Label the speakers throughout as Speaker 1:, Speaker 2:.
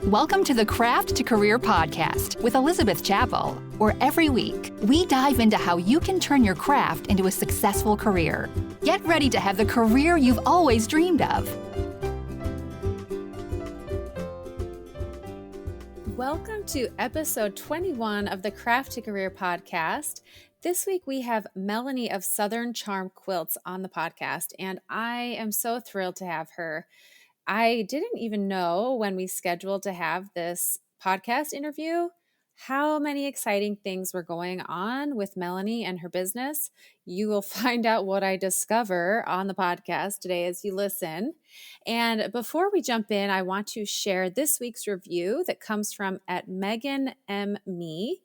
Speaker 1: Welcome to the Craft to Career podcast with Elizabeth Chappell, where every week we dive into how you can turn your craft into a successful career. Get ready to have the career you've always dreamed of.
Speaker 2: Welcome to episode 21 of the Craft to Career podcast. This week we have Melanie of Southern Charm Quilts on the podcast, and I am so thrilled to have her. I didn't even know when we scheduled to have this podcast interview how many exciting things were going on with Melanie and her business. You will find out what I discover on the podcast today as you listen. And before we jump in, I want to share this week's review that comes from at Megan M. Me.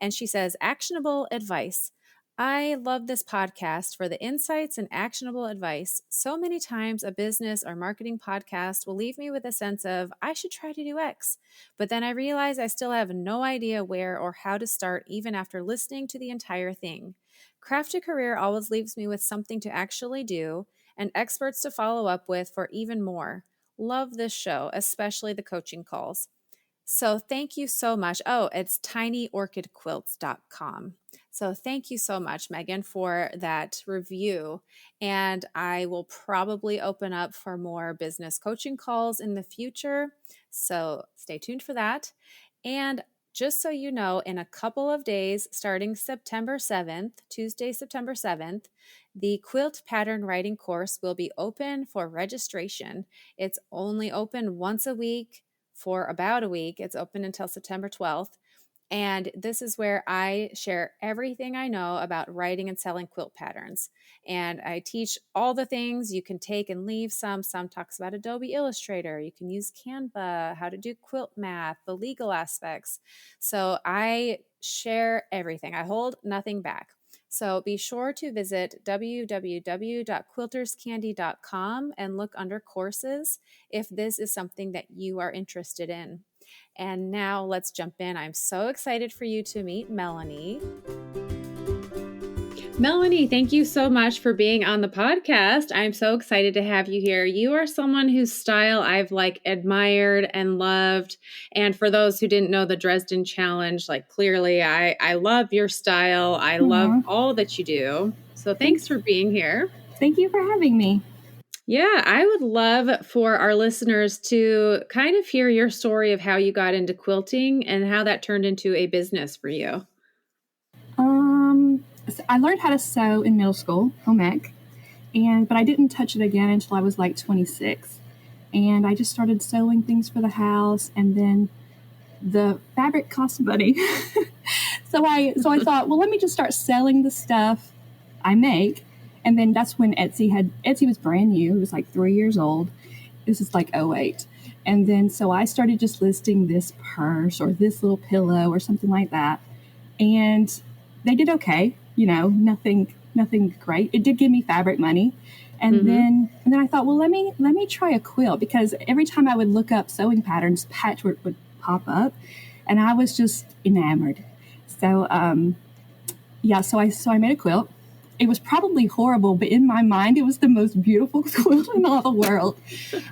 Speaker 2: And she says, actionable advice. I love this podcast for the insights and actionable advice. So many times a business or marketing podcast will leave me with a sense of, I should try to do X. But then I realize I still have no idea where or how to start even after listening to the entire thing. Craft to Career always leaves me with something to actually do and experts to follow up with for even more. Love this show, especially the coaching calls. So thank you so much. Oh, it's tinyorchidquilts.com. So thank you so much, Megan, for that review. And I will probably open up for more business coaching calls in the future. So stay tuned for that. And just so you know, in a couple of days, starting September 7th, Tuesday, September 7th, the quilt pattern writing course will be open for registration. It's only open once a week. For about a week. It's open until September 12th. And this is where I share everything I know about writing and selling quilt patterns. And I teach all the things you can take and leave some. Some talks about Adobe Illustrator. You can use Canva, how to do quilt math, the legal aspects. So I share everything. I hold nothing back. So be sure to visit www.quilterscandy.com and look under courses if this is something that you are interested in. And now let's jump in. I'm so excited for you to meet Melanie. Melanie, thank you so much for being on the podcast. I'm so excited to have you here. You are someone whose style I've admired and loved. And for those who didn't know the Dresden Challenge, clearly I love your style. I love all that you do. So thanks for being here.
Speaker 3: Thank you for having me.
Speaker 2: Yeah, I would love for our listeners to kind of hear your story of how you got into quilting and how that turned into a business for you.
Speaker 3: So I learned how to sew in middle school, home ec, but I didn't touch it again until I was 26. And I just started sewing things for the house, and then the fabric cost money. So I thought, well, let me just start selling the stuff I make. And then that's when Etsy was brand new. It was 3 years old. This is 2008. And then so I started just listing this purse or this little pillow or something like that. And they did okay, nothing great. It did give me fabric money. And then I thought, well, let me try a quilt, because every time I would look up sewing patterns, patchwork would pop up, and I was just enamored. So so I made a quilt. It was probably horrible, but in my mind, it was the most beautiful quilt in all the world.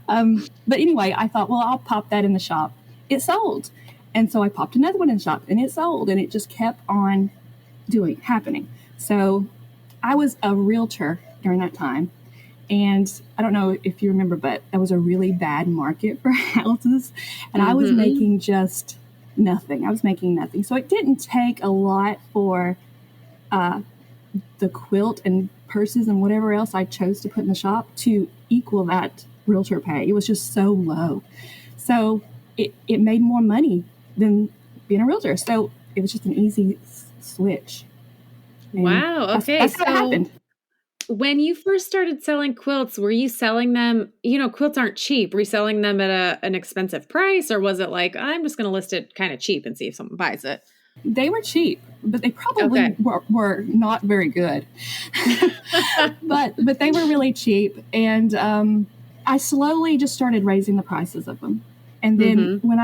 Speaker 3: But anyway, I thought, well, I'll pop that in the shop. It sold. And so I popped another one in the shop, and it sold, and it just kept on happening. So I was a realtor during that time. And I don't know if you remember, but that was a really bad market for houses. And I was making just nothing. I was making nothing. So it didn't take a lot for the quilt and purses and whatever else I chose to put in the shop to equal that realtor pay. It was just so low. So it made more money than being a realtor. So it was just an easy switch. And
Speaker 2: wow. Okay.
Speaker 3: That's how it happened.
Speaker 2: When you first started selling quilts, were you selling them, quilts aren't cheap. Were you selling them at an expensive price, or was it I'm just going to list it kind of cheap and see if someone buys it?
Speaker 3: They were cheap, but they probably were not very good. but they were really cheap. And I slowly just started raising the prices of them. And then when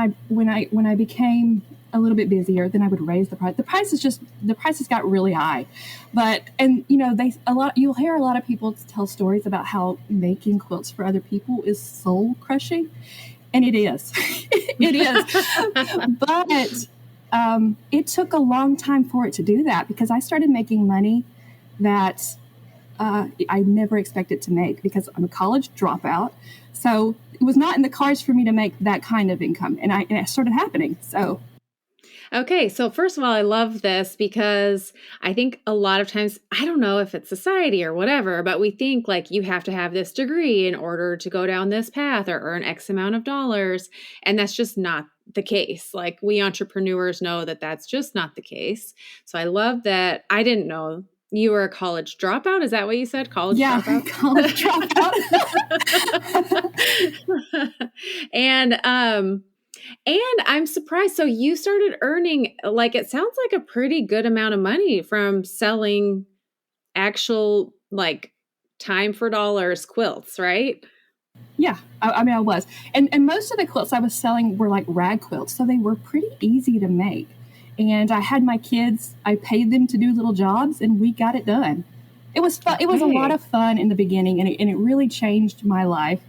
Speaker 3: I became a little bit busier, then I would raise the price. The prices got really high, you'll hear a lot of people tell stories about how making quilts for other people is soul crushing. And it is. It is. But it took a long time for it to do that because I started making money that I never expected to make because I'm a college dropout. So it was not in the cards for me to make that kind of income. And it started happening. So.
Speaker 2: Okay, so first of all, I love this because I think a lot of times, I don't know if it's society or whatever, but we think like you have to have this degree in order to go down this path or earn X amount of dollars. And that's just not the case. Like we entrepreneurs know that that's just not the case. So I love that. I didn't know you were a college dropout. Is that what you said? College dropout?
Speaker 3: College dropout.
Speaker 2: And I'm surprised. So you started earning, like, it sounds like a pretty good amount of money from selling actual, like, time for dollars quilts, right?
Speaker 3: Yeah, I mean, I was. And most of the quilts I was selling were like rag quilts. So they were pretty easy to make. And I had my kids, I paid them to do little jobs and we got it done. It was fun. It was a lot of fun in the beginning and it really changed my life.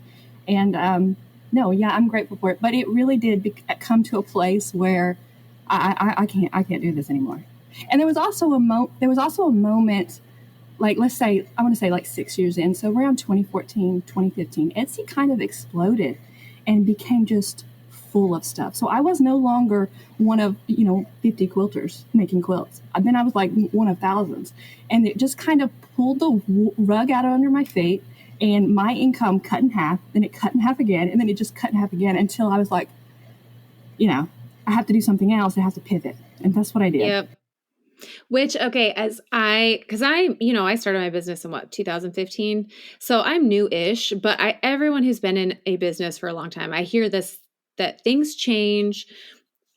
Speaker 3: And, no, yeah, I'm grateful for it, but it really did come to a place where I can't do this anymore. And there was also a moment, like I want to say like 6 years in, so around 2014, 2015, Etsy kind of exploded and became just full of stuff. So I was no longer one of 50 quilters making quilts. Then I was like one of thousands, and it just kind of pulled the rug out under my feet. And my income cut in half, then it cut in half again, and then it just cut in half again until I was like, I have to do something else. I have to pivot. And that's what I did.
Speaker 2: Yep. Which, okay, because I started my business in 2015. So I'm new-ish, but everyone who's been in a business for a long time, I hear this, that things change.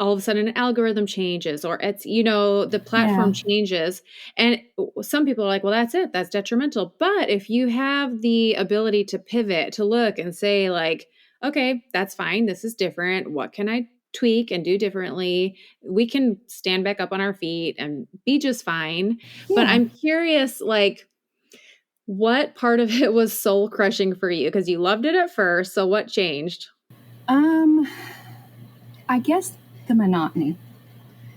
Speaker 2: All of a sudden an algorithm changes or it's, the platform changes. And some people are like, well, that's it. That's detrimental. But if you have the ability to pivot, to look and say like, okay, that's fine. This is different. What can I tweak and do differently? We can stand back up on our feet and be just fine. Yeah. But I'm curious, like, what part of it was soul crushing for you? Because you loved it at first. So what changed?
Speaker 3: I guess the monotony.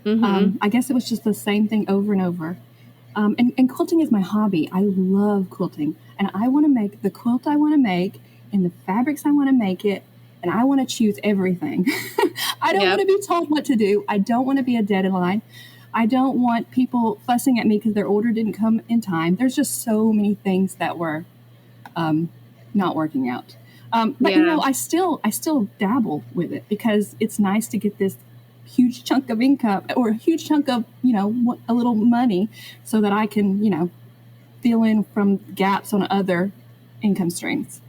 Speaker 3: Mm-hmm. I guess it was just the same thing over and over. And quilting is my hobby. I love quilting. And I want to make the quilt I want to make in the fabrics I want to make it. And I want to choose everything. I don't want to be told what to do. I don't want to be a deadline. I don't want people fussing at me because their order didn't come in time. There's just so many things that were not working out. But I still dabble with it because it's nice to get this huge chunk of income or a huge chunk of, a little money so that I can, fill in from gaps on other income streams.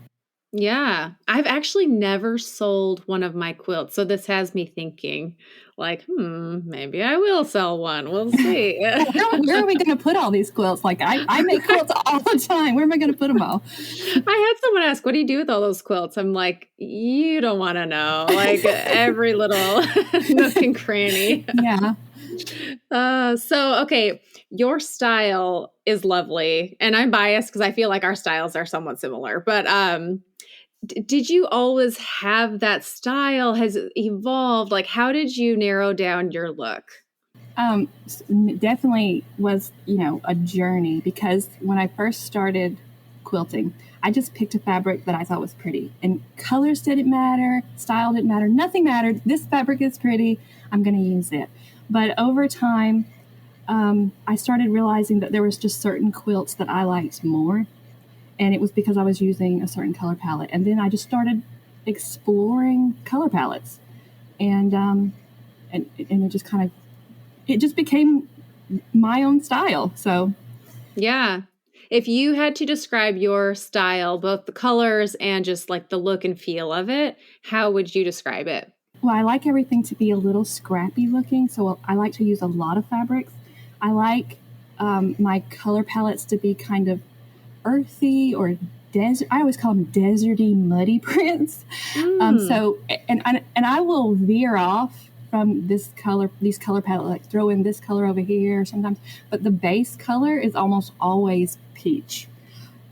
Speaker 2: Yeah. I've actually never sold one of my quilts. So this has me thinking like, maybe I will sell one. We'll see.
Speaker 3: Where are we going to put all these quilts? Like I make quilts all the time. Where am I going to put them all?
Speaker 2: I had someone ask, what do you do with all those quilts? I'm like, you don't want to know. Like every little nook and cranny.
Speaker 3: Yeah.
Speaker 2: Okay. Your style is lovely. And I'm biased because I feel like our styles are somewhat similar. But did you always have that style? Has it evolved? Like, how did you narrow down your look?
Speaker 3: Definitely was, a journey because when I first started quilting, I just picked a fabric that I thought was pretty and colors didn't matter. Style didn't matter. Nothing mattered. This fabric is pretty. I'm going to use it. But over time, I started realizing that there was just certain quilts that I liked more. And it was because I was using a certain color palette. And then I just started exploring color palettes. And it just it just became my own style. So,
Speaker 2: yeah. If you had to describe your style, both the colors and just like the look and feel of it, how would you describe it?
Speaker 3: Well, I like everything to be a little scrappy looking. So I like to use a lot of fabrics. I like my color palettes to be kind of earthy or desert. I always call them deserty, muddy prints. So I will veer off from these color palette, like throw in this color over here sometimes. But the base color is almost always peach.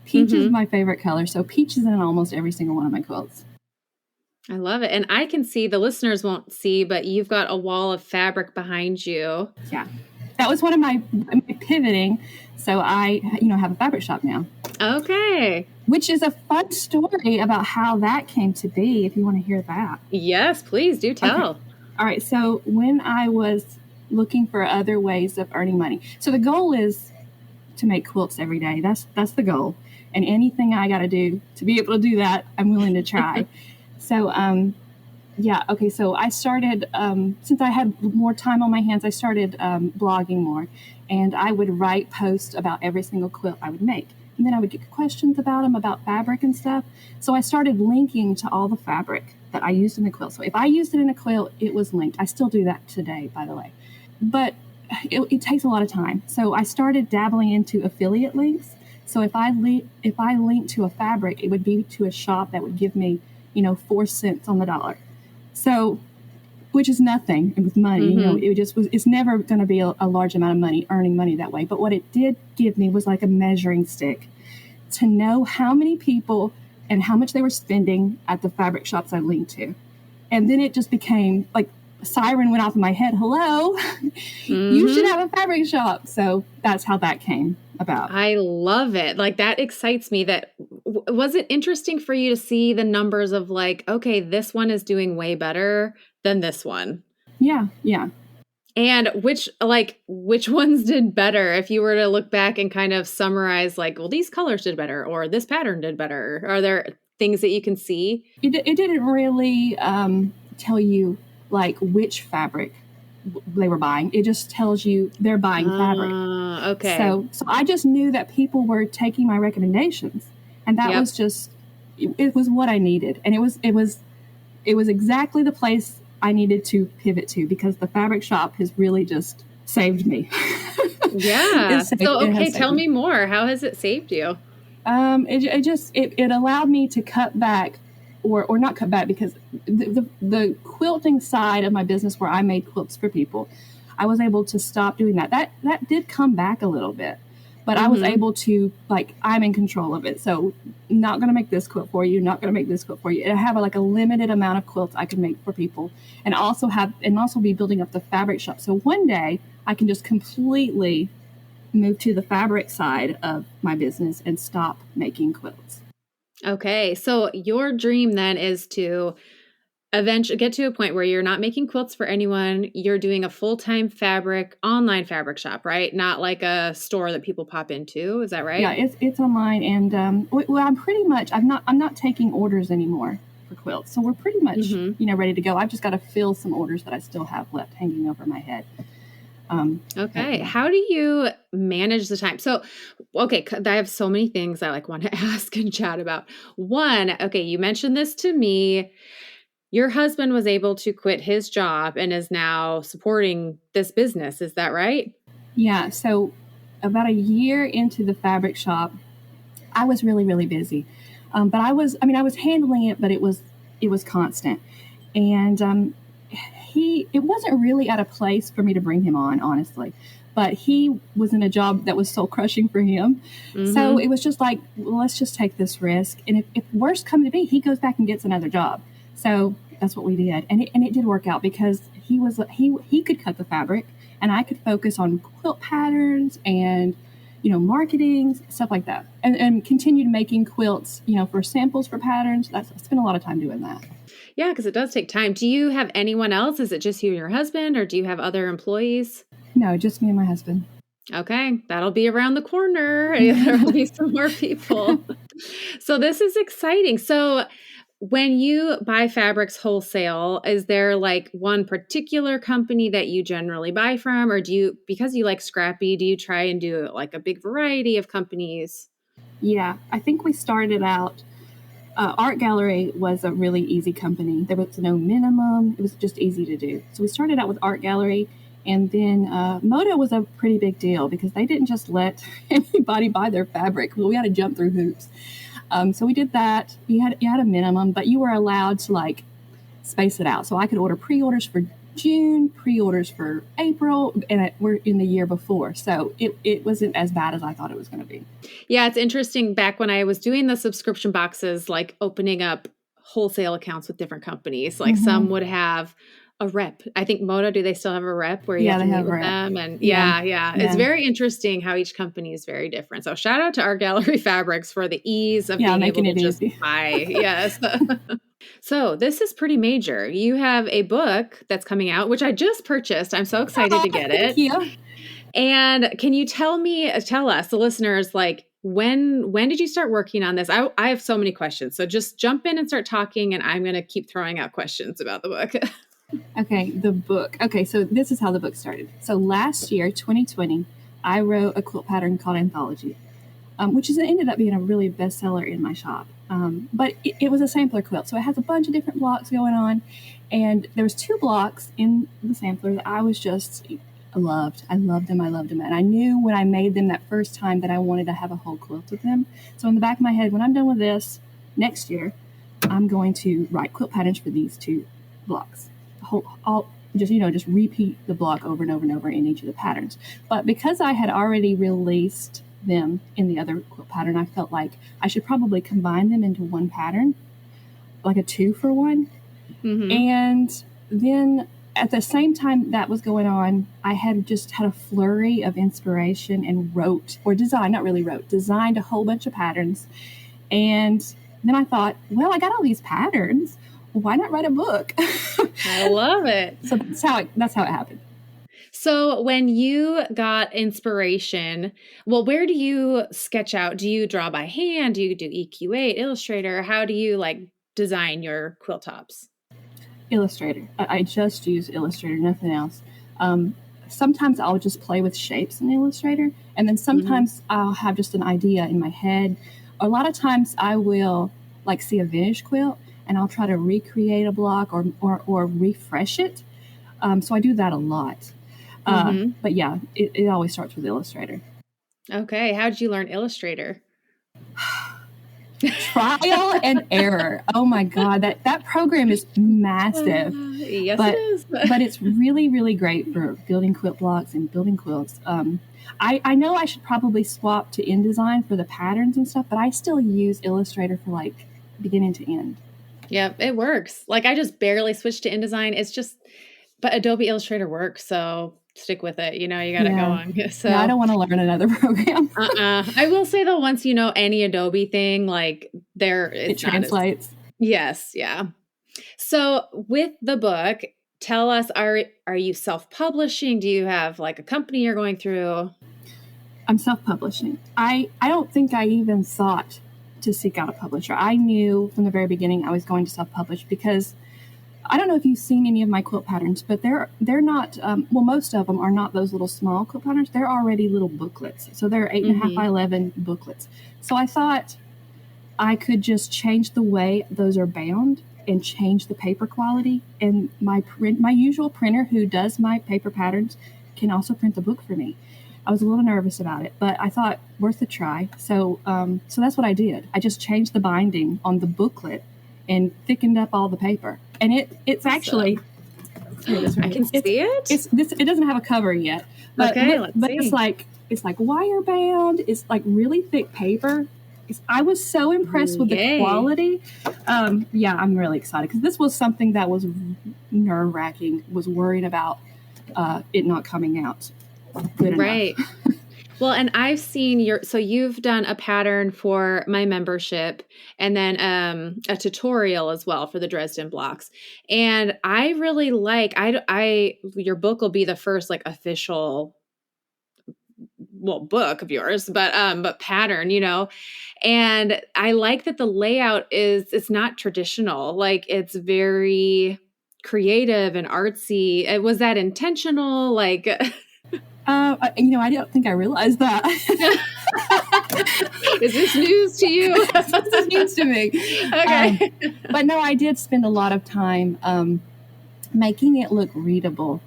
Speaker 3: Peach is my favorite color, so peach is in almost every single one of my quilts.
Speaker 2: I love it. And I can see, the listeners won't see, but you've got a wall of fabric behind you.
Speaker 3: Yeah. That was one of my pivoting. So I, have a fabric shop now.
Speaker 2: Okay.
Speaker 3: Which is a fun story about how that came to be, if you want to hear that.
Speaker 2: Yes, please do tell.
Speaker 3: Okay. All right. So when I was looking for other ways of earning money, so the goal is to make quilts every day. That's the goal. And anything I got to do to be able to do that, I'm willing to try. So, okay. So I started, since I had more time on my hands, I started blogging more. And I would write posts about every single quilt I would make. And then I would get questions about them, about fabric and stuff. So I started linking to all the fabric that I used in the quilt. So if I used it in a quilt, it was linked. I still do that today, by the way. But it takes a lot of time. So I started dabbling into affiliate links. So if I linked to a fabric, it would be to a shop that would give me, 4 cents on the dollar. So, which is nothing with money.
Speaker 2: Mm-hmm.
Speaker 3: It's never going to be a large amount of money, earning money that way. But what it did give me was like a measuring stick to know how many people and how much they were spending at the fabric shops I linked to. And then it just became like a siren went off in my head. Hello, you should have a fabric shop. So that's how that came about.
Speaker 2: I love it. Like, that excites me. That was it interesting for you to see the numbers of like, okay, this one is doing way better than this one.
Speaker 3: Yeah.
Speaker 2: And which ones did better if you were to look back and kind of summarize like, well, these colors did better or this pattern did better? Are there things that you can see?
Speaker 3: It didn't really tell you like which fabric they were buying. It just tells you they're buying fabric.
Speaker 2: Okay.
Speaker 3: So I just knew that people were taking my recommendations, and that was just it was what I needed, and it was exactly the place I needed to pivot to, because the fabric shop has really just saved me.
Speaker 2: Yeah. Tell me more. How has it saved you?
Speaker 3: It allowed me to cut back. Or not cut back, because the quilting side of my business where I made quilts for people, I was able to stop doing that. That did come back a little bit, but I was able to, like, I'm in control of it. So not going to make this quilt for you, not going to make this quilt for you. I have a limited amount of quilts I can make for people, and also be building up the fabric shop. So one day I can just completely move to the fabric side of my business and stop making quilts.
Speaker 2: Okay. So your dream then is to eventually get to a point where you're not making quilts for anyone. You're doing a full-time online fabric shop, right? Not like a store that people pop into. Is that right?
Speaker 3: Yeah, it's online. And I'm not taking orders anymore for quilts. So we're pretty much, ready to go. I've just got to fill some orders that I still have left hanging over my head.
Speaker 2: Okay. How do you manage the time? So, okay, I have so many things I want to ask and chat about. One, okay, you mentioned this to me. Your husband was able to quit his job and is now supporting this business. Is that right?
Speaker 3: Yeah. So about a year into the fabric shop, I was really, really busy. But I was handling it, but it was constant. And, it wasn't really at a place for me to bring him on, honestly, but he was in a job that was soul crushing for him. So it was just like, well, let's just take this risk. And if worst come to be, he goes back and gets another job. So that's what we did. And it did work out, because he could cut the fabric and I could focus on quilt patterns and, marketing, stuff like that, and continued making quilts, for samples for patterns. I spent a lot of time doing that.
Speaker 2: Yeah, because it does take time. Do you have anyone else? Is it just you and your husband, or do you have other employees?
Speaker 3: No, just me and my husband.
Speaker 2: Okay, that'll be around the corner. There will be some more people. So this is exciting. So when you buy fabrics wholesale, is there one particular company that you generally buy from, or because you like scrappy, do you try and do a big variety of companies?
Speaker 3: Yeah, I think we started out. Art Gallery was a really easy company. There was no minimum. It was just easy to do. So we started out with Art Gallery, and then Moda was a pretty big deal, because they didn't just let anybody buy their fabric. Well, we had to jump through hoops. So we did that. You had a minimum, but you were allowed to space it out. So I could order pre-orders for June, pre-orders for April, and we're in the year before. So it wasn't as bad as I thought it was going to be.
Speaker 2: Yeah, it's interesting. Back when I was doing the subscription boxes, opening up wholesale accounts with different companies. Like some would have a rep. I think Moda, do they still have a rep where you have to meet with them? And yeah. It's very interesting how each company is very different. So shout out to Art Gallery Fabrics for the ease of being able to just buy. Yes. So this is pretty major. You have a book that's coming out, which I just purchased. I'm so excited to get it.
Speaker 3: Yeah.
Speaker 2: And can you tell us, the listeners, like when did you start working on this? I have so many questions. So just jump in and start talking, and I'm going to keep throwing out questions about the book.
Speaker 3: Okay, the book. Okay, so this is how the book started. So last year, 2020, I wrote a quilt pattern called Anthology, which ended up being a really bestseller in my shop. But it was a sampler quilt, so it has a bunch of different blocks going on. And there was 2 blocks in the sampler that I was just loved. I loved them. And I knew when I made them that first time that I wanted to have a whole quilt with them. So in the back of my head, when I'm done with this next year, I'm going to write quilt patterns for these 2 blocks. I'll just repeat the block over and over and over in each of the patterns. But because I had already released them in the other quilt pattern, I felt like I should probably combine them into one pattern, like a 2-for-1. And then at the same time that was going on, I had just had a flurry of inspiration and designed a whole bunch of patterns. And then I thought, well, I got all these patterns. Why not write a book?
Speaker 2: I love it.
Speaker 3: So that's how it happened.
Speaker 2: So when you got inspiration, well, where do you sketch out? Do you draw by hand? Do you do EQ8, Illustrator? How do you design your quilt tops?
Speaker 3: Illustrator. I just use Illustrator, nothing else. Sometimes I'll just play with shapes in Illustrator, and then sometimes I'll have just an idea in my head. A lot of times I will see a vintage quilt, and I'll try to recreate a block or refresh it. So I do that a lot. But yeah, it always starts with Illustrator.
Speaker 2: Okay. How did you learn Illustrator?
Speaker 3: Trial and error. Oh my God, that program is massive.
Speaker 2: Yes, it is.
Speaker 3: But it's really, really great for building quilt blocks and building quilts. I know I should probably swap to InDesign for the patterns and stuff, but I still use Illustrator for beginning to end.
Speaker 2: Yeah, it works. I just barely switched to InDesign. But Adobe Illustrator works, so stick with it. You got to go on. So
Speaker 3: I don't want to learn another program.
Speaker 2: I will say though, once you know any Adobe thing, it
Speaker 3: translates.
Speaker 2: Yes. Yeah. So with the book, tell us, are you self-publishing? Do you have a company you're going through?
Speaker 3: I'm self-publishing. I don't think I even thought to seek out a publisher. I knew from the very beginning I was going to self-publish because I don't know if you've seen any of my quilt patterns, but they're not, most of them are not those little small quilt patterns. They're already little booklets. So they're 8.5 by 11 booklets. So I thought I could just change the way those are bound and change the paper quality. And my usual printer who does my paper patterns can also print the book for me. I was a little nervous about it, but I thought worth a try. So that's what I did. I just changed the binding on the booklet and thickened up all the paper. And it's actually,
Speaker 2: I can see it.
Speaker 3: It doesn't have a cover yet, but it's wire bound. It's really thick paper. I was so impressed with the quality. I'm really excited because this was something that was nerve-wracking. Was worried about it not coming out good enough.
Speaker 2: Right. Well, and I've seen you've done a pattern for my membership and then a tutorial as well for the Dresden blocks. And I really your book will be the first official, book of yours, but pattern, and I like that the layout it's not traditional. It's very creative and artsy. Was that intentional?
Speaker 3: I don't think I realized that.
Speaker 2: Is this news to you?
Speaker 3: This is news to me.
Speaker 2: Okay.
Speaker 3: But no, I did spend a lot of time making it look readable.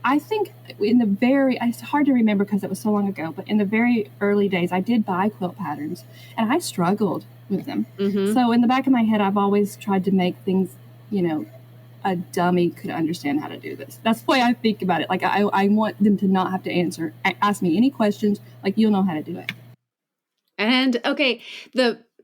Speaker 3: I think it's hard to remember because it was so long ago, but in the very early days, I did buy quilt patterns and I struggled with them. So in the back of my head, I've always tried to make things, a dummy could understand how to do this. That's the way I think about it. I want them to not have to ask me any questions. You'll know how to do it.
Speaker 2: And okay,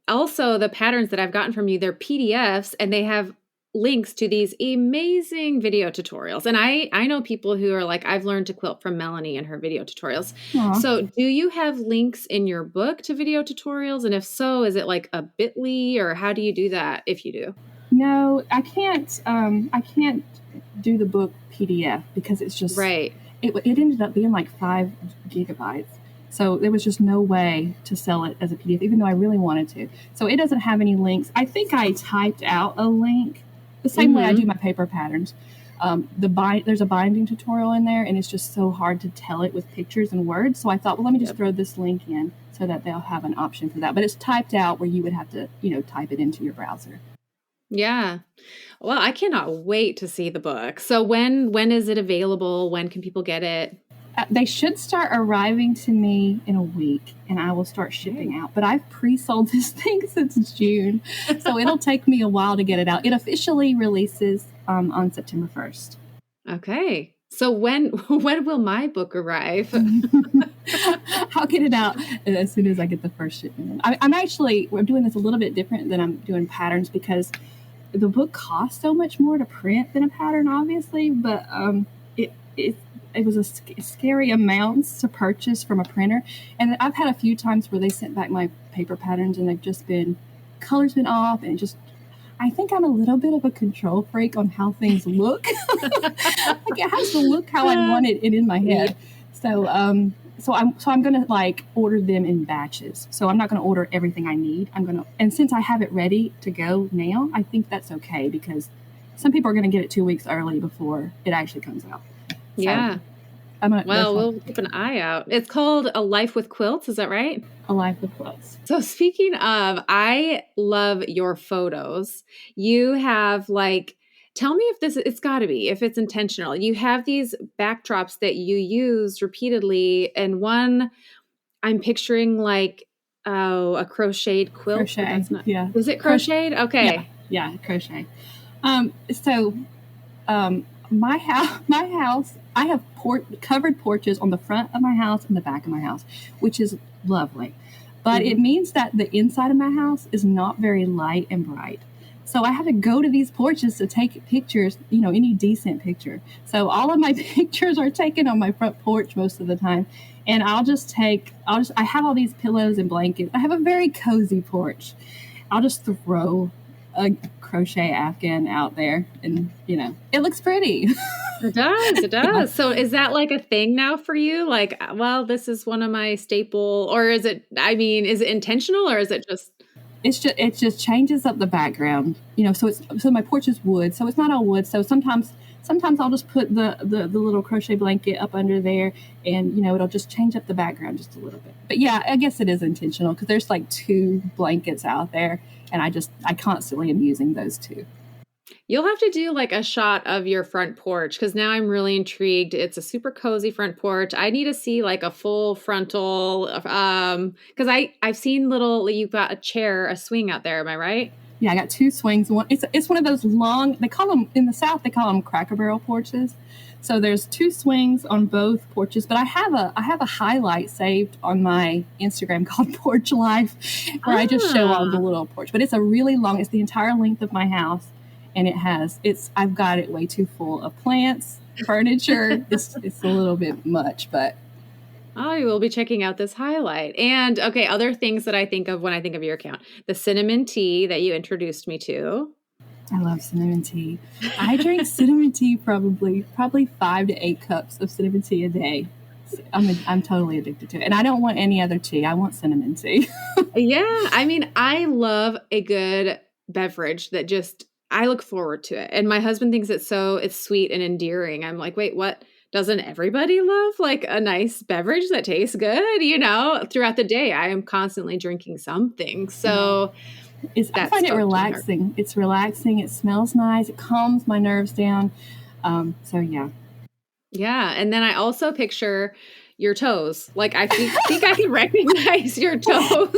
Speaker 2: also the patterns that I've gotten from you, they're PDFs and they have links to these amazing video tutorials. And I know people who are like, I've learned to quilt from Melanie and her video tutorials.
Speaker 3: Aw.
Speaker 2: So do you have links in your book to video tutorials? And if so, is it like a bit.ly or how do you do that if you do?
Speaker 3: No, I can't. I can't do the book PDF because it's just
Speaker 2: right.
Speaker 3: It ended up being like 5 gigabytes. So there was just no way to sell it as a PDF, even though I really wanted to. So it doesn't have any links. I think I typed out a link the same way I do my paper patterns. There's a binding tutorial in there, and it's just so hard to tell it with pictures and words. So I thought, well, let me just throw this link in so that they'll have an option for that. But it's typed out where you would have to, type it into your browser.
Speaker 2: Yeah. Well, I cannot wait to see the book. So when is it available? When can people get it?
Speaker 3: They should start arriving to me in a week, and I will start shipping out. But I've pre-sold this thing since June, so it'll take me a while to get it out. It officially releases on September 1st. Okay.
Speaker 2: So when will my book arrive?
Speaker 3: I'll get it out as soon as I get the first shipment. I'm doing this a little bit different than I'm doing patterns because the book costs so much more to print than a pattern, obviously, but it was a scary amounts to purchase from a printer. And I've had a few times where they sent back my paper patterns and they've just been, color's been off, and I think I'm a little bit of a control freak on how things look. Like it has to look how I want it in my head. So I'm going to order them in batches. So I'm not going to order everything I need. And since I have it ready to go now, I think that's okay because some people are going to get it 2 weeks early before it actually comes out. So
Speaker 2: yeah. We'll keep an eye out. It's called A Life with Quilts. Is that right?
Speaker 3: A Life with Quilts.
Speaker 2: So speaking of, I love your photos. You have tell me if it's got to be, if it's intentional. You have these backdrops that you use repeatedly. And one, I'm picturing a crocheted quilt.
Speaker 3: Crochet.
Speaker 2: That's not,
Speaker 3: yeah.
Speaker 2: Is it crocheted? Okay.
Speaker 3: Yeah, crochet. My house, I have covered porches on the front of my house and the back of my house, which is lovely. But it means that the inside of my house is not very light and bright. So I have to go to these porches to take pictures, any decent picture. So all of my pictures are taken on my front porch most of the time. And I have all these pillows and blankets. I have a very cozy porch. I'll just throw a crochet afghan out there and, it looks pretty.
Speaker 2: It does. Yeah. So is that a thing now for you? This is one of my staple, or is it intentional or is it just?
Speaker 3: It just changes up the background, so my porch is wood, so it's not all wood. So sometimes I'll just put the little crochet blanket up under there and, it'll just change up the background just a little bit. But yeah, I guess it is intentional because there's 2 blankets out there and I constantly am using those 2.
Speaker 2: You'll have to do a shot of your front porch because now I'm really intrigued. It's a super cozy front porch. I need to see a full frontal because I've seen you've got a chair, a swing out there. Am I right?
Speaker 3: Yeah, I got 2 swings. It's one of those long, they call them, in the South, they call them Cracker Barrel porches. So there's 2 swings on both porches, but I have a highlight saved on my Instagram called Porch Life where I just show all the little porch. But it's a really long, it's the entire length of my house. And I've got it way too full of plants, furniture. It's a little bit much, but.
Speaker 2: I will be checking out this highlight. And okay, other things that I think of when I think of your account, the cinnamon tea that you introduced me to.
Speaker 3: I love cinnamon tea. I drink cinnamon tea probably 5 to 8 cups of cinnamon tea a day. I'm totally addicted to it. And I don't want any other tea. I want cinnamon tea.
Speaker 2: Yeah. I love a good beverage that I look forward to it. And my husband thinks it's sweet and endearing. I'm like, wait, what? Doesn't everybody love a nice beverage that tastes good? Throughout the day, I am constantly drinking something. So
Speaker 3: I find it relaxing. It's relaxing. It smells nice. It calms my nerves down. So yeah. Yeah.
Speaker 2: And then I also picture your toes. I think I can recognize your toes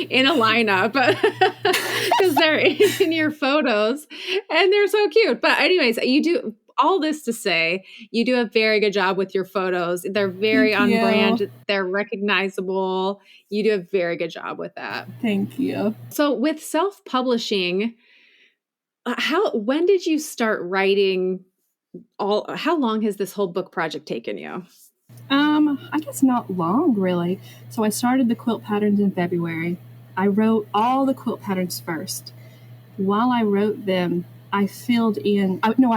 Speaker 2: in a lineup because they're in your photos and they're so cute. But anyways, you do all this to say, you do a very good job with your photos. They're very
Speaker 3: Thank
Speaker 2: on
Speaker 3: you.
Speaker 2: brand. They're recognizable. You do a very good job with that.
Speaker 3: Thank you.
Speaker 2: So with self-publishing, when did you start writing how long has this whole book project taken you?
Speaker 3: I guess not long, really. So I started the quilt patterns in February. I wrote all the quilt patterns first. While I wrote them, I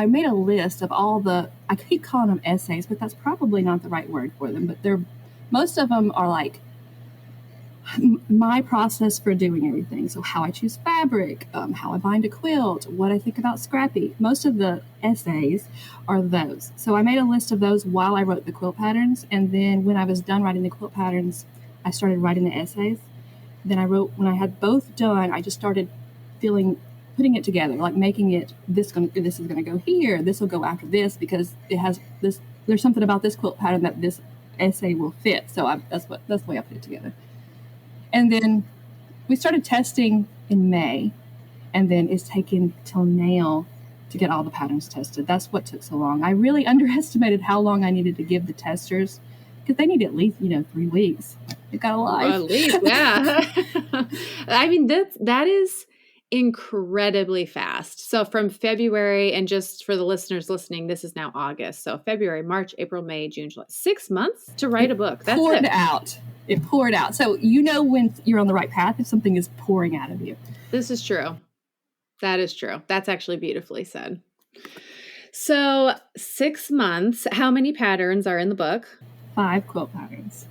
Speaker 3: made a list of all I keep calling them essays, but that's probably not the right word for them. But most of them are like my process for doing everything. So how I choose fabric, how I bind a quilt, what I think about scrappy. Most of the essays are those. So I made a list of those while I wrote the quilt patterns. And then when I was done writing the quilt patterns, I started writing the essays. Then when I had both done, I just started putting it together, like making it, this is going to go here, this will go after this, because it has this, there's something about this quilt pattern that this essay will fit. So that's the way I put it together. And then we started testing in May, and then it's taken till now to get all the patterns tested. That's what took so long. I really underestimated how long I needed to give the testers, because they need at least 3 weeks. They've got a life.
Speaker 2: At least, yeah. I mean, that is incredibly fast. So from February, and just for the listeners listening, this is now August. So February, March, April, May, June, July, 6 months to write a book. That's
Speaker 3: poured out. It poured out. So when you're on the right path, if something is pouring out of you.
Speaker 2: This is true. That is true. That's actually beautifully said. So 6 months, how many patterns are in the book?
Speaker 3: 5 quilt patterns.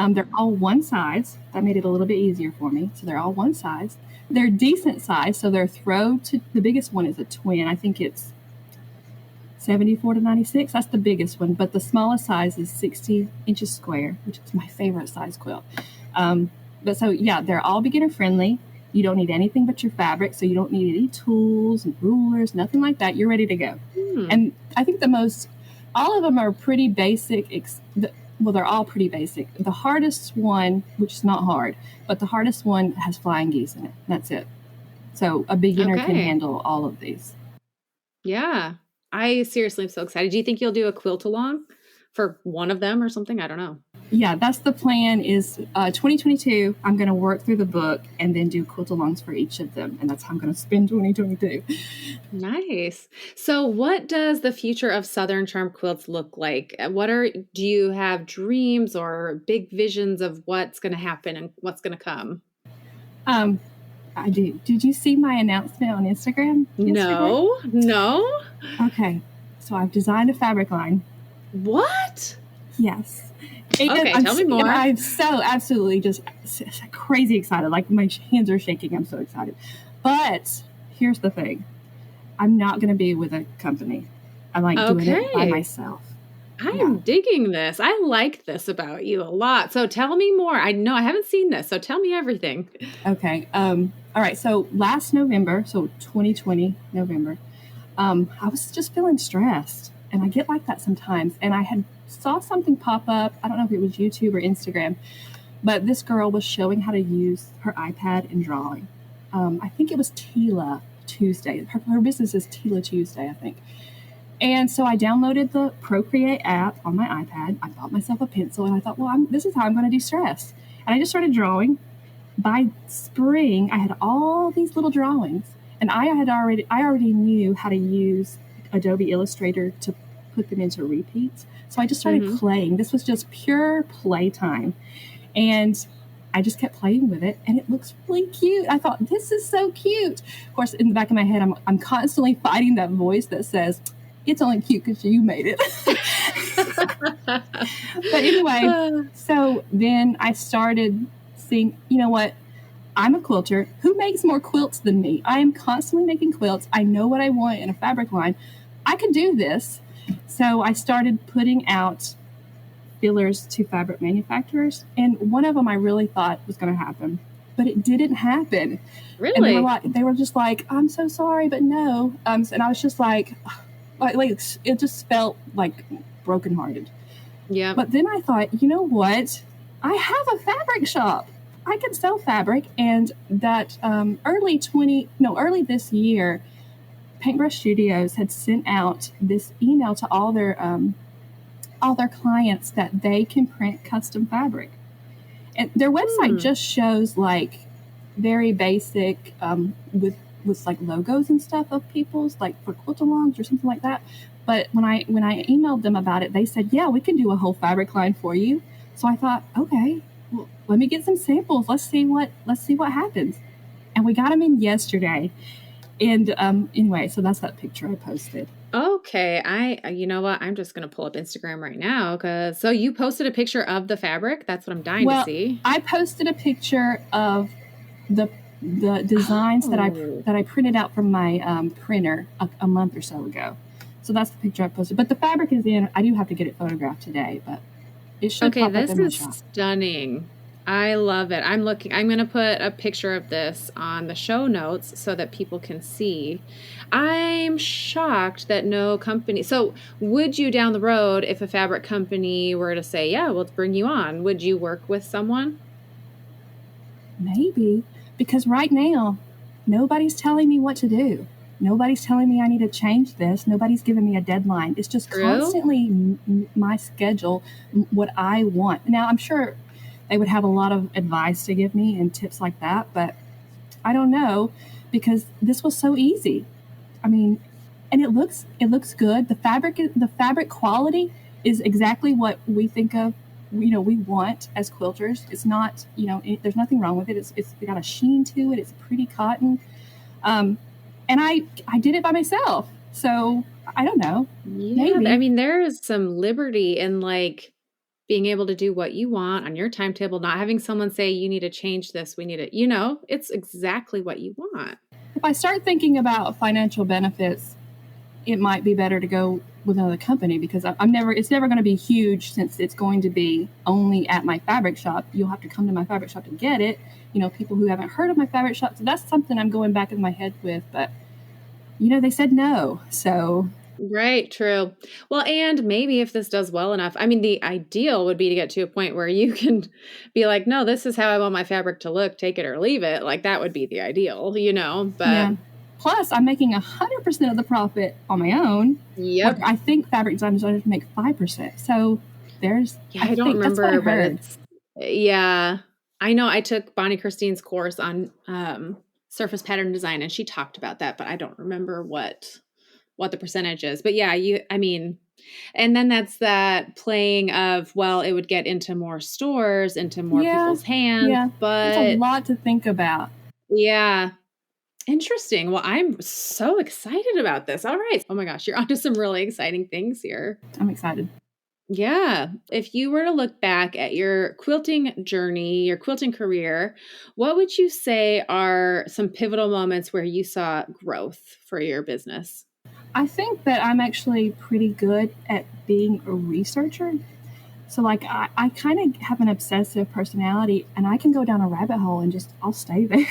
Speaker 3: They're all one size. That made it a little bit easier for me. So they're all one size. They're decent size. So the biggest one is a twin. I think it's 74 to 96. That's the biggest one. But the smallest size is 60 inches square, which is my favorite size quilt. They're all beginner friendly. You don't need anything but your fabric. So you don't need any tools and rulers, nothing like that. You're ready to go. And I think all of them are pretty basic. They're all pretty basic. The hardest one, which is not hard, but the hardest one has flying geese in it. That's it. So a beginner can handle all of these.
Speaker 2: Yeah. I seriously am so excited. Do you think you'll do a quilt along for one of them or something? I don't know.
Speaker 3: Yeah, that's the plan is 2022, I'm going to work through the book and then do quilt alongs for each of them. And that's how I'm going to spend 2022.
Speaker 2: Nice. So what does the future of Southern Charm Quilts look like? Do you have dreams or big visions of what's going to happen and what's going to come?
Speaker 3: I do. Did you see my announcement on Instagram?
Speaker 2: No.
Speaker 3: Okay. So I've designed a fabric line.
Speaker 2: What?
Speaker 3: Yes.
Speaker 2: Okay, tell me more.
Speaker 3: I'm so absolutely just crazy excited. Like my hands are shaking. I'm so excited. But here's the thing. I'm not going to be with a company. I like doing it by myself.
Speaker 2: I am digging this. I like this about you a lot. So tell me more. I know I haven't seen this, so tell me everything.
Speaker 3: Okay. All right. So last November, so 2020 November, I was just feeling stressed, and I get like that sometimes. And I saw something pop up. I don't know if it was YouTube or Instagram, but this girl was showing how to use her iPad in drawing. I think it was Tila Tuesday. Her business is Tila Tuesday, I think. And so I downloaded the Procreate app on my iPad. I bought myself a pencil, and I thought, well, this is how I'm going to de-stress. And I just started drawing. By spring, I had all these little drawings, and I already knew how to use Adobe Illustrator to put them into repeats. So I just started playing. This was just pure playtime. And I just kept playing with it, and it looks really cute. I thought, this is so cute. Of course, in the back of my head, I'm constantly fighting that voice that says, it's only cute because you made it. But anyway, so then I started seeing, you know what? I'm a quilter. Who makes more quilts than me? I am constantly making quilts. I know what I want in a fabric line. I can do this. So I started putting out fillers to fabric manufacturers. And one of them I really thought was going to happen, but it didn't happen.
Speaker 2: Really?
Speaker 3: And they were just like, I'm so sorry, but no. And I was just like it just felt like brokenhearted.
Speaker 2: Yeah.
Speaker 3: But then I thought, you know what? I have a fabric shop. I can sell fabric. And that early this year, Paintbrush Studios had sent out this email to all their clients that they can print custom fabric. And their website just shows like very basic with like logos and stuff of people's, like for quilt-alongs or something like that. But when I emailed them about it, they said, yeah, we can do a whole fabric line for you. So I thought, okay, well, let me get some samples. Let's see what happens. And we got them in yesterday. And anyway, so that's that picture I posted.
Speaker 2: Okay. You know what? I'm just going to pull up Instagram right now so you posted a picture of the fabric. That's what I'm dying to see.
Speaker 3: I posted a picture of the designs that I printed out from my printer a month or so ago. So that's the picture I posted. But the fabric is in. I do have to get it photographed today, but it should pop up in my shop.
Speaker 2: Okay, this is stunning. I love it. I'm going to put a picture of this on the show notes so that people can see. I'm shocked that no company. So would you down the road, if a fabric company were to say, yeah, let's bring you on, would you work with someone?
Speaker 3: Maybe, because right now, nobody's telling me what to do. Nobody's telling me I need to change this. Nobody's giving me a deadline. It's just constantly my schedule, what I want. Now, I'm sure they would have a lot of advice to give me and tips like that, but I don't know, because this was so easy. I mean, and it looks good. The fabric quality is exactly what we think of, we want as quilters. It's not, there's nothing wrong with it. It's got a sheen to it. It's pretty cotton. And I did it by myself. So I don't know.
Speaker 2: Yeah, maybe. I mean, there is some liberty in like being able to do what you want on your timetable, not having someone say, you need to change this. We need it. It's exactly what you want.
Speaker 3: If I start thinking about financial benefits, it might be better to go with another company, because it's never going to be huge, since it's going to be only at my fabric shop. You'll have to come to my fabric shop to get it. People who haven't heard of my fabric shop. So that's something I'm going back in my head with, but they said no. So
Speaker 2: right. True. Well, and maybe if this does well enough, I mean, the ideal would be to get to a point where you can be like, no, this is how I want my fabric to look, take it or leave it. Like that would be the ideal, but
Speaker 3: yeah. Plus I'm making 100% of the profit on my own.
Speaker 2: Yep.
Speaker 3: I think fabric designers make 5%. So there's,
Speaker 2: I don't remember, but yeah, I know I took Bonnie Christine's course on, surface pattern design, and she talked about that, but I don't remember what the percentage is. But yeah, and then that's that playing of, well, it would get into more stores, into more people's hands.
Speaker 3: Yeah,
Speaker 2: but
Speaker 3: it's a lot to think about.
Speaker 2: Yeah. Interesting. Well, I'm so excited about this. All right. Oh my gosh, you're onto some really exciting things here.
Speaker 3: I'm excited.
Speaker 2: Yeah. If you were to look back at your quilting journey, your quilting career, what would you say are some pivotal moments where you saw growth for your business?
Speaker 3: I think that I'm actually pretty good at being a researcher. So like I kind of have an obsessive personality, and I can go down a rabbit hole and I'll stay there.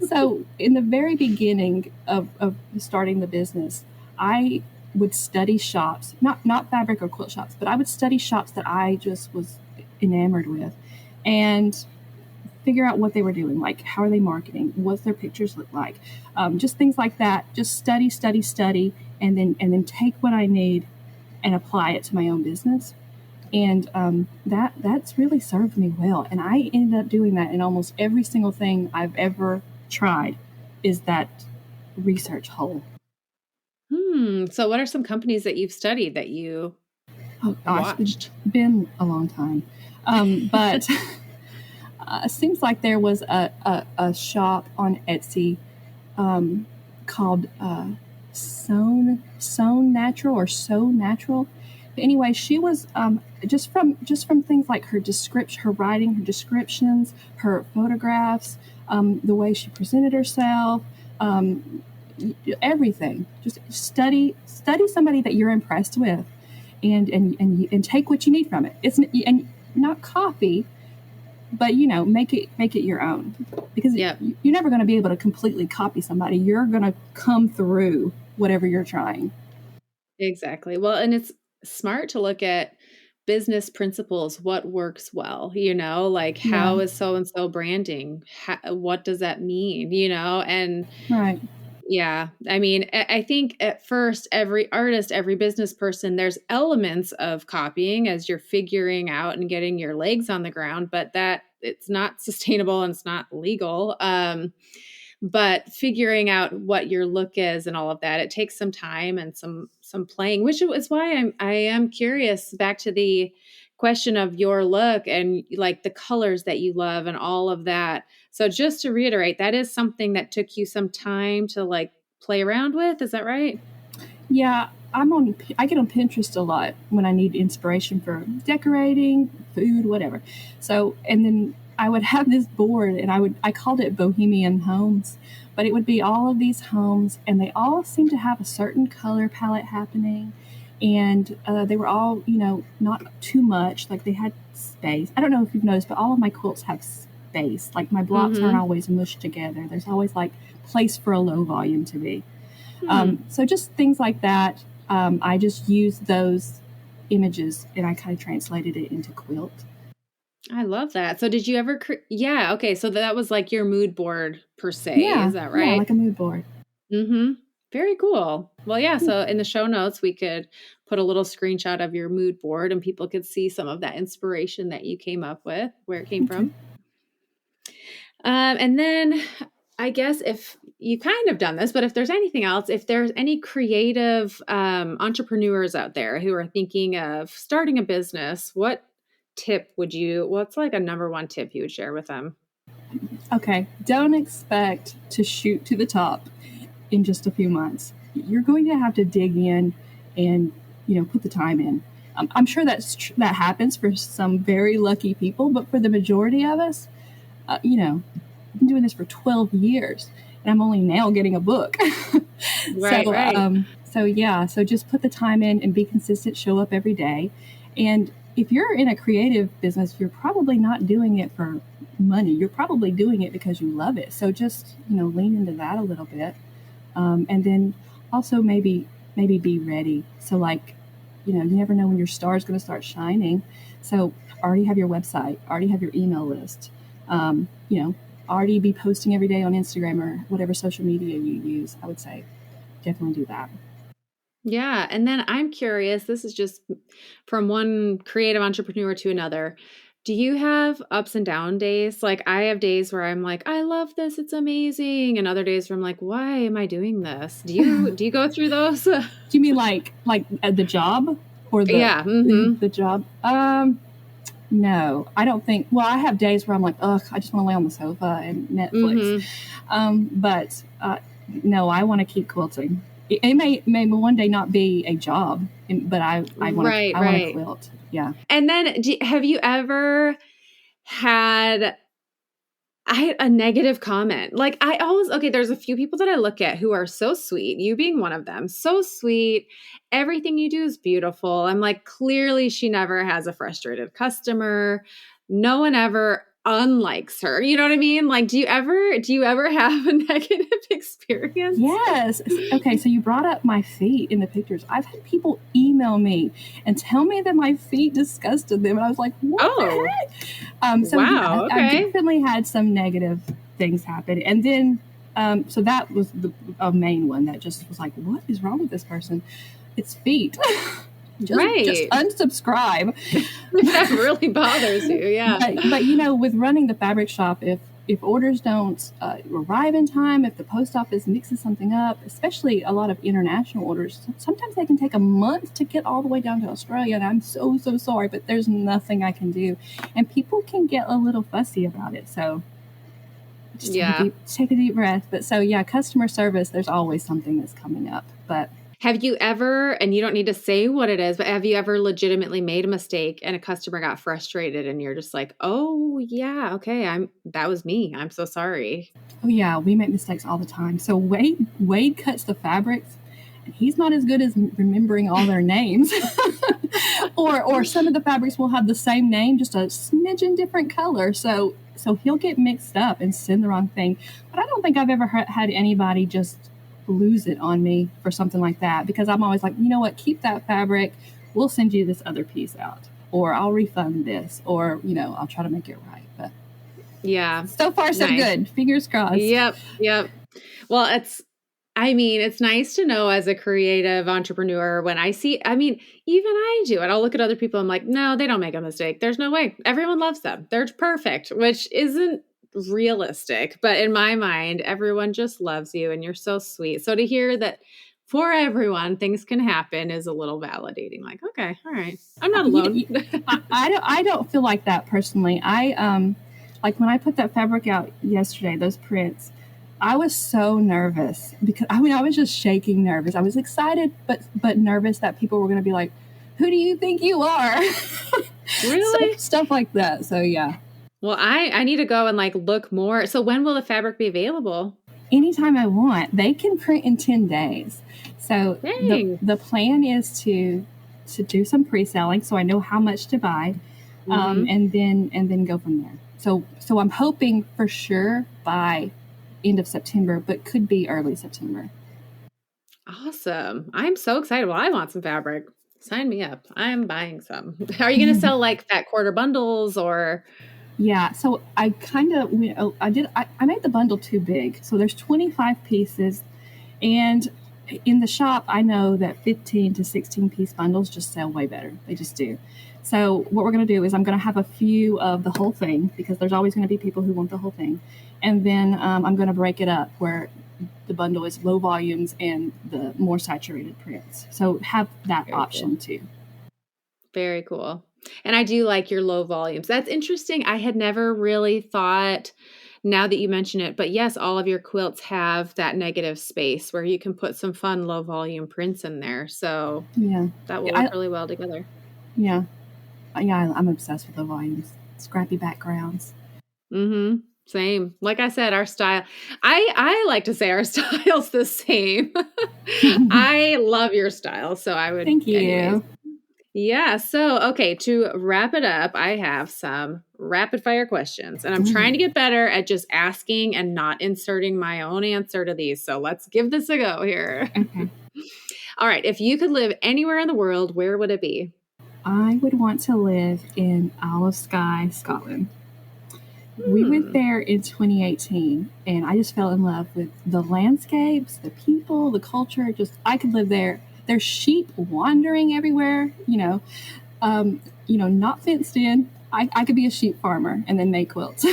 Speaker 3: So in the very beginning of starting the business, I would study shops, not fabric or quilt shops, but I would study shops that I just was enamored with, and figure out what they were doing, like how are they marketing, what's their pictures look like, just things like that. Just study, and then take what I need and apply it to my own business. And that's really served me well. And I ended up doing that in almost every single thing I've ever tried, is that research hole.
Speaker 2: So what are some companies that you've studied that you watched?
Speaker 3: It's been a long time. But it seems like there was a shop on Etsy called Sewn Natural or So Natural. But anyway, she was just from things like her description, her writing, her descriptions, her photographs, the way she presented herself, everything. Just study somebody that you're impressed with, and take what you need from it. It's and not copy, but make it your own, because you're never going to be able to completely copy somebody. You're going to come through whatever you're trying.
Speaker 2: Exactly. Well, and it's smart to look at business principles, what works well, like how is so-and-so branding? What does that mean? And
Speaker 3: right.
Speaker 2: Yeah. I mean, I think at first, every artist, every business person, there's elements of copying as you're figuring out and getting your legs on the ground, but that it's not sustainable and it's not legal. But figuring out what your look is and all of that, it takes some time and some playing, which is why I am curious back to the question of your look and like the colors that you love and all of that. So just to reiterate, that is something that took you some time to like play around with. Is that right?
Speaker 3: Yeah, I get on Pinterest a lot when I need inspiration for decorating, food, whatever. So, and then I would have this board and I called it Bohemian Homes, but it would be all of these homes and they all seemed to have a certain color palette happening. And they were all, not too much. Like they had space. I don't know if you've noticed, but all of my quilts have space. Like my blocks aren't always mushed together. There's always like place for a low volume to be. So just things like that. I just used those images and I kind of translated it into quilt.
Speaker 2: I love that. So did you ever, yeah. Okay. So that was like your mood board per se.
Speaker 3: Yeah,
Speaker 2: Is that right?
Speaker 3: Yeah, like a mood board.
Speaker 2: Mm-hmm. Very cool. Well, yeah. So in the show notes, we could put a little screenshot of your mood board and people could see some of that inspiration that you came up with, where it came from. And then I guess if you kind of done this, but if there's anything else, if there's any creative entrepreneurs out there who are thinking of starting a business, what's like a number one tip you would share with them?
Speaker 3: Okay. Don't expect to shoot to the top in just a few months. You're going to have to dig in and, put the time in. I'm sure that happens for some very lucky people, but for the majority of us, I've been doing this for 12 years and I'm only now getting a book.
Speaker 2: Right.
Speaker 3: So just put the time in and be consistent, show up every day. And if you're in a creative business, you're probably not doing it for money. You're probably doing it because you love it. So just, lean into that a little bit. And then also maybe be ready. So like, you never know when your star is going to start shining. So already have your website, already have your email list, already be posting every day on Instagram or whatever social media you use. I would say definitely do that.
Speaker 2: Yeah. And then I'm curious, this is just from one creative entrepreneur to another. Do you have ups and down days? Like I have days where I'm like, I love this, it's amazing. And other days where I'm like, why am I doing this? Do you go through those?
Speaker 3: Do you mean like the job or the job? No, I don't think. Well, I have days where I'm like, ugh, I just want to lay on the sofa and Netflix. But no, I want to keep quilting. It may one day not be a job, but I want to quilt. Yeah.
Speaker 2: And then have you ever had a negative comment? Like there's a few people that I look at who are so sweet, you being one of them, so sweet. Everything you do is beautiful. I'm like, clearly she never has a frustrated customer. No one ever unlikes her. You know what I mean? Like, do you ever have a negative experience?
Speaker 3: Yes. Okay. So you brought up my feet in the pictures. I've had people email me and tell me that my feet disgusted them. And I was like, what the heck?
Speaker 2: Wow. Okay.
Speaker 3: I've definitely had some negative things happen. And then, so that was a main one that just was like, what is wrong with this person? It's feet. Just unsubscribe.
Speaker 2: That really bothers you, yeah.
Speaker 3: But with running the fabric shop, if orders don't arrive in time, if the post office mixes something up, especially a lot of international orders, sometimes they can take a month to get all the way down to Australia. And I'm so sorry, but there's nothing I can do. And people can get a little fussy about it. So just take a deep breath. But customer service, there's always something that's coming up. But
Speaker 2: have you ever, and you don't need to say what it is, but have you ever legitimately made a mistake and a customer got frustrated and you're just like, oh yeah, okay, that was me. I'm so sorry.
Speaker 3: Oh yeah, we make mistakes all the time. So Wade cuts the fabrics and he's not as good as remembering all their names. or some of the fabrics will have the same name, just a smidgen different color. So he'll get mixed up and send the wrong thing. But I don't think I've ever had anybody just lose it on me for something like that, because I'm always like, you know what, keep that fabric, we'll send you this other piece out, or I'll refund this, or I'll try to make it right. But
Speaker 2: yeah,
Speaker 3: so far so good, fingers crossed.
Speaker 2: Yep. Well, I mean, it's nice to know as a creative entrepreneur when I see, I mean, even I do it. I'll look at other people. I'm like, no, they don't make a mistake. There's no way. Everyone loves them. They're perfect, which isn't realistic. But in my mind, everyone just loves you and you're so sweet. So to hear that for everyone, things can happen is a little validating. Like, okay, all right. I'm not alone.
Speaker 3: I don't feel like that personally. Like when I put that fabric out yesterday, those prints, I was so nervous because I was just shaking nervous. I was excited, but nervous that people were going to be like, who do you think you are?
Speaker 2: Really?
Speaker 3: Stuff like that. So yeah.
Speaker 2: Well, I need to go and like look more. So when will the fabric be available?
Speaker 3: Anytime I want. They can print in 10 days. So the plan is to do some pre-selling so I know how much to buy, and then go from there. So I'm hoping for sure by end of September, but could be early September.
Speaker 2: Awesome. I'm so excited. Well, I want some fabric. Sign me up. I'm buying some. Are you going to sell like fat quarter bundles or?
Speaker 3: Yeah. So I kind of, I made the bundle too big. So there's 25 pieces, and in the shop, I know that 15 to 16 piece bundles just sell way better. They just do. So what we're going to do is I'm going to have a few of the whole thing because there's always going to be people who want the whole thing. And then I'm going to break it up where the bundle is low volumes and the more saturated prints. So have that Very option cool. too.
Speaker 2: Very cool. And I do like your low volumes. That's interesting. I had never really thought, now that you mention it, but yes, all of your quilts have that negative space where you can put some fun low volume prints in there. So
Speaker 3: yeah,
Speaker 2: that will work really well together.
Speaker 3: Yeah. Yeah, I'm obsessed with low volumes. Scrappy backgrounds.
Speaker 2: Mm-hmm. Same. Like I said, our style, I like to say our style's the same. I love your style. So I would.
Speaker 3: Thank you.
Speaker 2: Anyways. Yeah. So, okay. To wrap it up, I have some rapid fire questions and I'm trying to get better at just asking and not inserting my own answer to these. So let's give this a go here.
Speaker 3: Okay.
Speaker 2: All right. If you could live anywhere in the world, where would it be?
Speaker 3: I would want to live in Isle of Skye, Scotland. We went there in 2018 and I just fell in love with the landscapes, the people, the culture. Just, I could live there. There's sheep wandering everywhere, not fenced in. I could be a sheep farmer and then make quilts.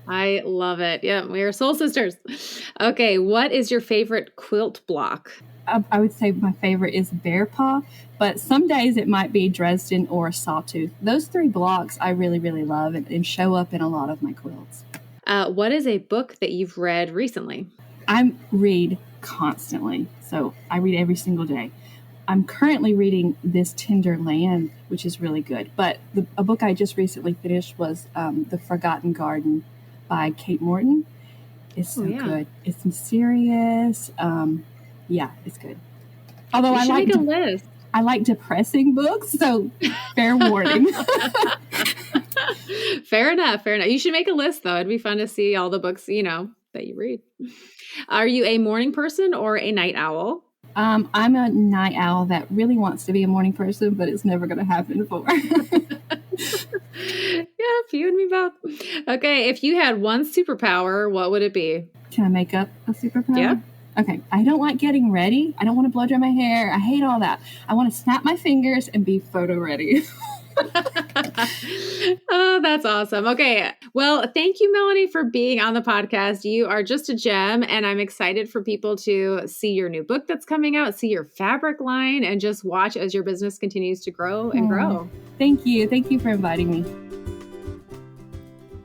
Speaker 2: I love it. Yeah, we are soul sisters. Okay, what is your favorite quilt block?
Speaker 3: I would say my favorite is Bear Paw, but some days it might be Dresden or Sawtooth. Those 3 blocks I really, really love and show up in a lot of my quilts.
Speaker 2: What is a book that you've read recently?
Speaker 3: I read constantly, so I read every single day. I'm currently reading This Tender Land, which is really good, but a book I just recently finished was The Forgotten Garden by Kate Morton. It's so good. It's mysterious. Yeah, it's good. Although I like
Speaker 2: a list.
Speaker 3: I like depressing books, so fair warning.
Speaker 2: Fair enough. You should make a list, though. It'd be fun to see all the books, that you read. Are you a morning person or a night owl?
Speaker 3: I'm a night owl that really wants to be a morning person, but it's never going to happen for.
Speaker 2: Yeah, you and me both. Okay, if you had one superpower, what would it be?
Speaker 3: Can I make up a superpower?
Speaker 2: Yeah.
Speaker 3: Okay, I don't like getting ready. I don't want to blow dry my hair. I hate all that. I want to snap my fingers and be photo ready.
Speaker 2: Oh, that's awesome. Okay. Well, thank you, Melanie, for being on the podcast. You are just a gem, and I'm excited for people to see your new book that's coming out, see your fabric line, and just watch as your business continues to grow and grow.
Speaker 3: Thank you. Thank you for inviting me.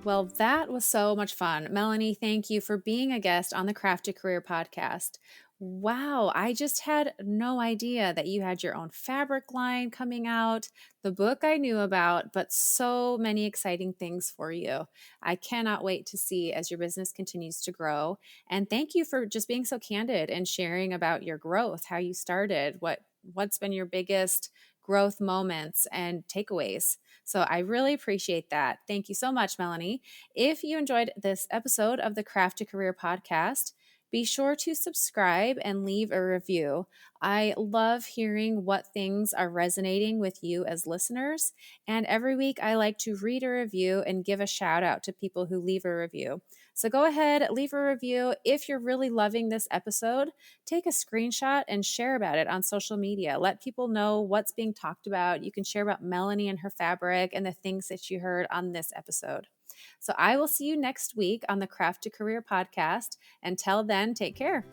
Speaker 2: Well, that was so much fun. Melanie, thank you for being a guest on the Craft to Career podcast. Wow, I just had no idea that you had your own fabric line coming out, the book I knew about, but so many exciting things for you. I cannot wait to see as your business continues to grow. And thank you for just being so candid and sharing about your growth, how you started, what's been your biggest growth moments and takeaways. So I really appreciate that. Thank you so much, Melanie. If you enjoyed this episode of the Craft to Career podcast, be sure to subscribe and leave a review. I love hearing what things are resonating with you as listeners. And every week I like to read a review and give a shout out to people who leave a review. So go ahead, leave a review. If you're really loving this episode, take a screenshot and share about it on social media. Let people know what's being talked about. You can share about Melanie and her fabric and the things that you heard on this episode. So I will see you next week on the Craft to Career podcast. Until then, take care.